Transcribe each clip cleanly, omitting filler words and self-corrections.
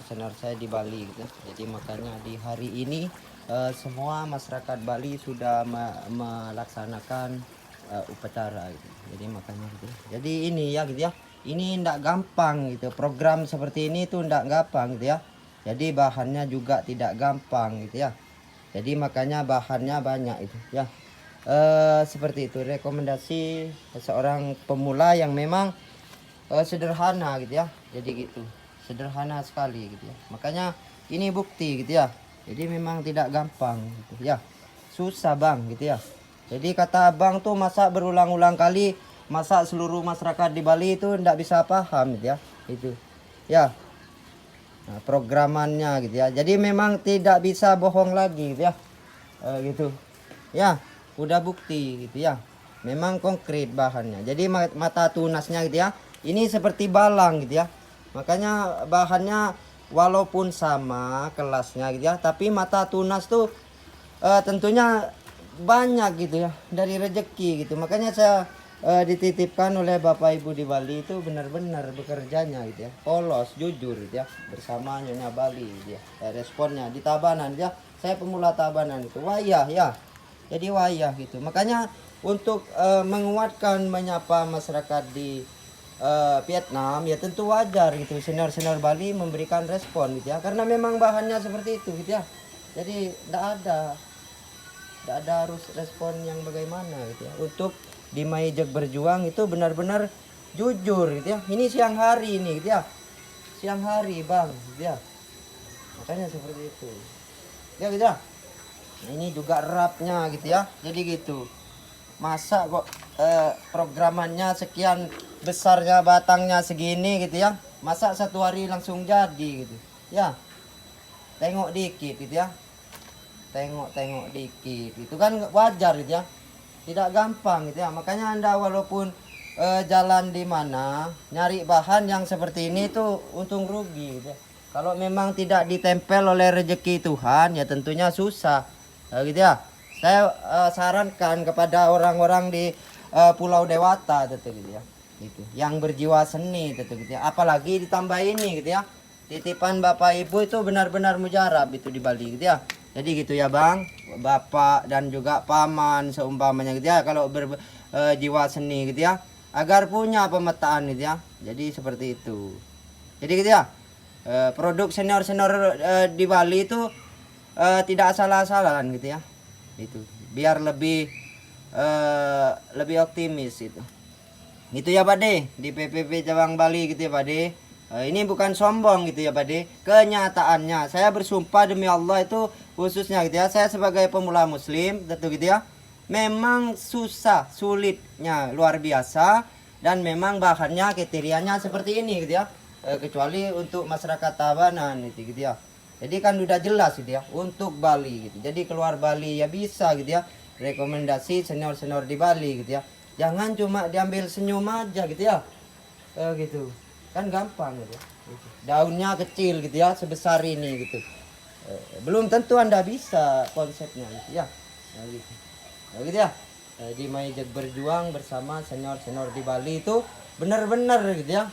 senior saya di Bali gitu. Jadi makanya di hari ini semua masyarakat Bali sudah melaksanakan upacara gitu. Jadi makanya gitu. Jadi ini ya gitu ya. Ini ndak gampang gitu. Program seperti ini tuh ndak gampang gitu ya. Jadi bahannya juga tidak gampang gitu ya. Jadi makanya bahannya banyak itu ya. Seperti itu rekomendasi seorang pemula yang memang sederhana gitu ya. Jadi gitu, sederhana sekali gitu ya. Makanya ini bukti gitu ya. Jadi memang tidak gampang gitu ya. Susah bang gitu ya. Jadi kata abang tuh masa berulang-ulang kali, masa seluruh masyarakat di Bali itu tidak bisa paham gitu ya. Itu ya. Nah, programannya gitu ya. Jadi memang tidak bisa bohong lagi gitu ya. Gitu ya, udah bukti gitu ya. Memang konkret bahannya. Jadi mata tunasnya gitu ya, ini seperti balang gitu ya. Makanya bahannya walaupun sama kelasnya gitu ya, tapi mata tunas tuh tentunya banyak gitu ya, dari rezeki gitu. Makanya saya dititipkan oleh Bapak Ibu di Bali itu benar-benar bekerjanya gitu ya, polos, jujur gitu ya, bersama Nyonya Bali gitu ya. Responnya di Tabanan gitu ya, saya pemula Tabanan itu wayah ya, jadi wayah gitu. Makanya untuk menguatkan menyapa masyarakat di Vietnam ya tentu wajar gitu senior-senior Bali memberikan respon gitu ya, karena memang bahannya seperti itu gitu ya. Jadi tidak ada harus respon yang bagaimana gitu ya. Untuk di Maijek berjuang itu benar-benar jujur gitu ya. Ini siang hari ini gitu ya, siang hari bang gitu ya. Makanya seperti itu ya gitu ya. Nah, ini juga rapnya gitu ya. Jadi gitu, masa kok programannya sekian besarnya, batangnya segini gitu ya, masa satu hari langsung jadi gitu ya. Tengok dikit gitu ya, tengok dikit itu kan wajar gitu ya, tidak gampang gitu ya. Makanya anda walaupun jalan di mana nyari bahan yang seperti ini tuh untung rugi gitu ya. Kalau memang tidak ditempel oleh rezeki Tuhan ya tentunya susah gitu ya. Saya sarankan kepada orang-orang di Pulau Dewata gitu ya, gitu yang berjiwa seni gitu ya. Apalagi ditambah ini gitu ya, titipan Bapak Ibu itu benar-benar mujarab itu di Bali gitu ya. Jadi gitu ya bang, bapak dan juga paman seumpamanya gitu ya, kalau berjiwa seni gitu ya, agar punya pemetaan gitu ya. Jadi seperti itu. Jadi gitu ya, produk senior-senior di Bali itu tidak asal-asalan gitu ya. Itu biar lebih optimis itu. Gitu ya Pak De, di PPP Cabang Bali gitu ya Pak De. Ini bukan sombong gitu ya Pak De. Kenyataannya saya bersumpah demi Allah itu khususnya gitu ya, saya sebagai pemula muslim tentu gitu ya, memang susah, sulitnya luar biasa, dan memang bahannya kriterianya seperti ini gitu ya. Kecuali untuk masyarakat Tabanan itu gitu ya. Jadi kan udah jelas gitu ya untuk Bali gitu. Jadi keluar Bali ya bisa gitu ya. Rekomendasi senior-senior di Bali gitu ya. Jangan cuma diambil senyum aja gitu ya. Gitu. Kan gampang gitu ya. Gitu. Daunnya kecil gitu ya, sebesar ini gitu. Belum tentu Anda bisa konsepnya gitu ya. Gitu. Gitu ya. Di Maijek berjuang bersama senior-senior di Bali itu benar-benar gitu ya.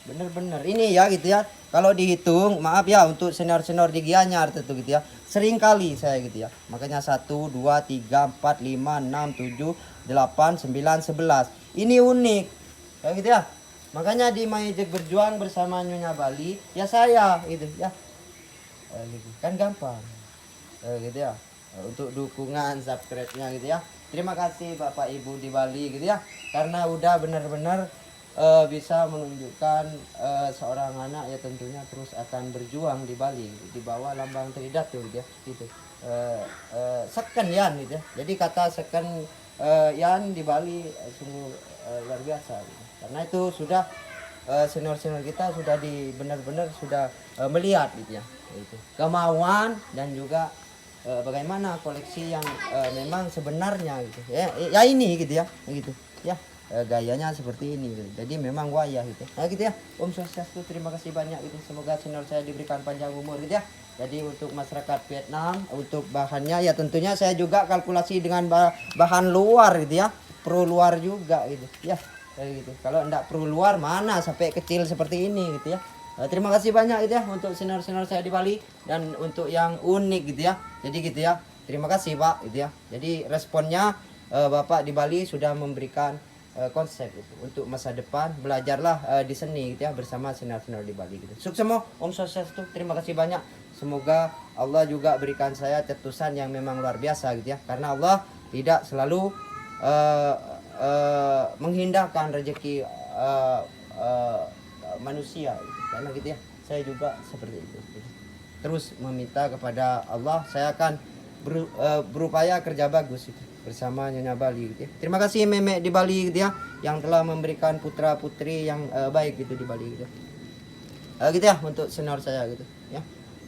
Bener-bener ini ya gitu ya, kalau dihitung maaf ya untuk senior-senior di Gianyar tentu gitu ya, sering kali saya gitu ya. Makanya 1 2 3 4 5 6 7 8 9 11 ini unik ya gitu ya. Makanya di Maijek berjuang bersama Nyonya Bali ya saya gitu ya, gitu kan gampang gitu ya. Untuk dukungan subscribe-nya gitu ya, terima kasih Bapak Ibu di Bali gitu ya, karena udah benar-benar bisa menunjukkan seorang anak ya tentunya terus akan berjuang di Bali di bawah lambang Tridatu gitu ya, gitu. Second Yan gitu ya. Jadi kata second Yan di Bali sungguh luar biasa gitu. Karena itu sudah senior-senior kita sudah benar-benar sudah melihat gitu ya, itu kemauan dan juga bagaimana koleksi yang memang sebenarnya gitu ya, ya ini gitu ya, gitu ya. Gayanya seperti ini gitu. Jadi memang wayah gitu. Nah gitu ya. Om Swastiastu, terima kasih banyak gitu. Semoga senior saya diberikan panjang umur gitu ya. Jadi untuk masyarakat Vietnam, untuk bahannya ya tentunya saya juga kalkulasi dengan bahan luar gitu ya. Pro luar juga gitu ya. Kayak gitu. Kalau enggak pro luar mana sampai kecil seperti ini gitu ya. Terima kasih banyak gitu ya untuk senior-senior saya di Bali dan untuk yang unik gitu ya. Jadi gitu ya. Terima kasih Pak gitu ya. Jadi responnya Bapak di Bali sudah memberikan konsep gitu. Untuk masa depan belajarlah di seni gitu ya bersama senior-senior di Bali gitu. Sukses semua Om Swastiastu. Terima kasih banyak. Semoga Allah juga berikan saya cetusan yang memang luar biasa gitu ya. Karena Allah tidak selalu menghindarkan rezeki manusia gitu. Karena gitu ya saya juga seperti itu gitu. Terus meminta kepada Allah saya akan berupaya kerja bagus gitu, bersama Nyonya Bali gitu ya. Terima kasih Memek di Bali gitu ya yang telah memberikan putra putri yang baik gitu di Bali gitu gitu ya untuk senior saya gitu ya.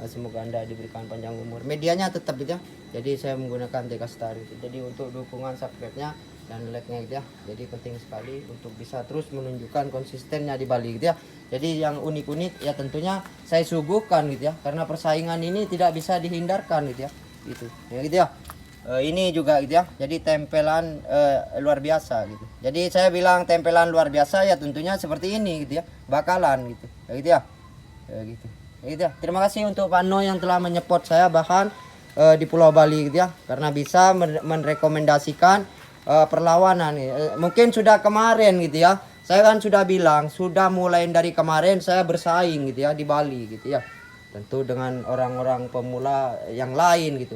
Semoga Anda diberikan panjang umur. Medianya tetap gitu ya. Jadi saya menggunakan TK Star gitu. Jadi untuk dukungan subscribe-nya dan like-nya gitu ya. Jadi penting sekali untuk bisa terus menunjukkan konsistennya di Bali gitu ya. Jadi yang unik-unik ya tentunya saya suguhkan gitu ya. Karena persaingan ini tidak bisa dihindarkan gitu ya. Gitu. Ya gitu ya. Ini juga gitu ya. Jadi tempelan luar biasa gitu. Jadi saya bilang tempelan luar biasa ya tentunya seperti ini gitu ya. Bakalan gitu. Ya gitu ya. Gitu. Gitu ya. Terima kasih untuk Pak No yang telah menyeport saya bahkan di Pulau Bali gitu ya, karena bisa merekomendasikan perlawanan mungkin sudah kemarin gitu ya. Saya kan sudah bilang sudah mulai dari kemarin saya bersaing gitu ya di Bali gitu ya. Tentu dengan orang-orang pemula yang lain gitu.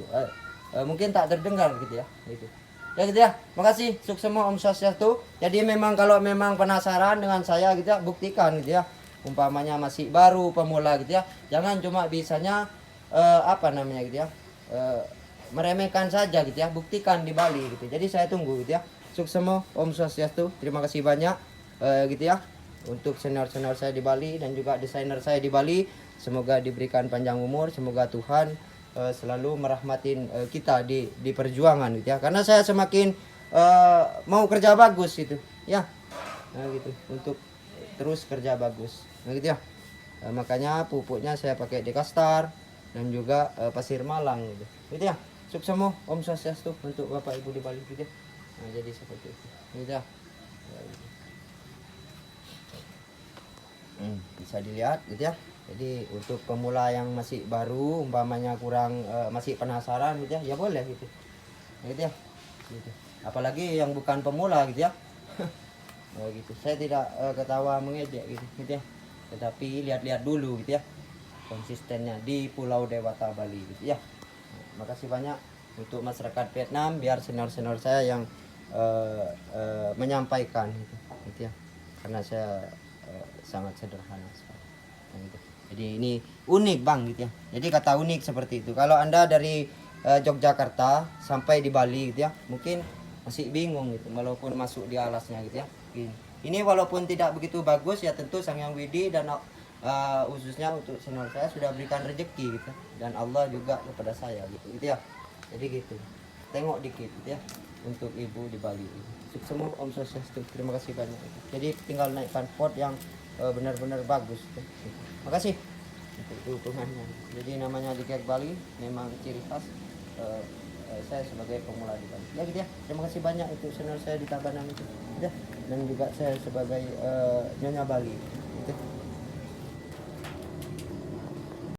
Mungkin tak terdengar gitu ya gitu. Ya gitu ya. Makasih. Sukses semua Om Swastiastu. Jadi memang kalau memang penasaran dengan saya gitu ya, buktikan gitu ya. Umpamanya masih baru pemula gitu ya, jangan cuma bisanya apa namanya gitu ya, meremehkan saja gitu ya, buktikan di Bali gitu. Jadi saya tunggu gitu ya. Sukses semua Om Swastiastu. Terima kasih banyak gitu ya untuk senior-senior saya di Bali dan juga desainer saya di Bali. Semoga diberikan panjang umur, semoga Tuhan selalu merahmatin kita di perjuangan gitu ya, karena saya semakin mau kerja bagus gitu ya. Gitu untuk terus kerja bagus gitu ya. Makanya pupuknya saya pakai Dekastar dan juga pasir Malang gitu ya. Sukses semua Om Swastiastu untuk Bapak Ibu di Bali gitu ya. Jadi seperti itu gitu ya. Bisa dilihat gitu ya. Jadi untuk pemula yang masih baru umpamanya kurang masih penasaran gitu ya, ya boleh gitu ya gitu. Apalagi yang bukan pemula gitu ya. Gitu. Saya tidak ketawa mengejek gitu ya. Tetapi lihat-lihat dulu gitu ya konsistennya di Pulau Dewata Bali gitu ya. Makasih banyak untuk masyarakat Vietnam, biar senior-senior saya yang menyampaikan gitu ya. Karena saya sangat sederhana sekali. Gitu. Jadi ini unik Bang gitu ya. Jadi kata unik seperti itu. Kalau Anda dari Yogyakarta sampai di Bali gitu ya, mungkin masih bingung gitu walaupun masuk di alasnya gitu ya. Ini walaupun tidak begitu bagus ya, tentu Sang Yang Widi dan khususnya untuk senior saya sudah berikan rezeki gitu, dan Allah juga kepada saya gitu ya. Jadi gitu, tengok dikit gitu ya untuk ibu di Bali. Sukses semua Om Swastiastu. Terima kasih banyak. Jadi tinggal naikkan pot yang benar-benar bagus gitu. Makasih untuk dukungannya. Jadi namanya di Kek Bali memang ciri khas saya sebagai pemula di Bali. Ya gitu ya. Terima kasih banyak untuk senior saya di Tabanan itu. Ya. Dan juga saya sebagai Nyonya Bali.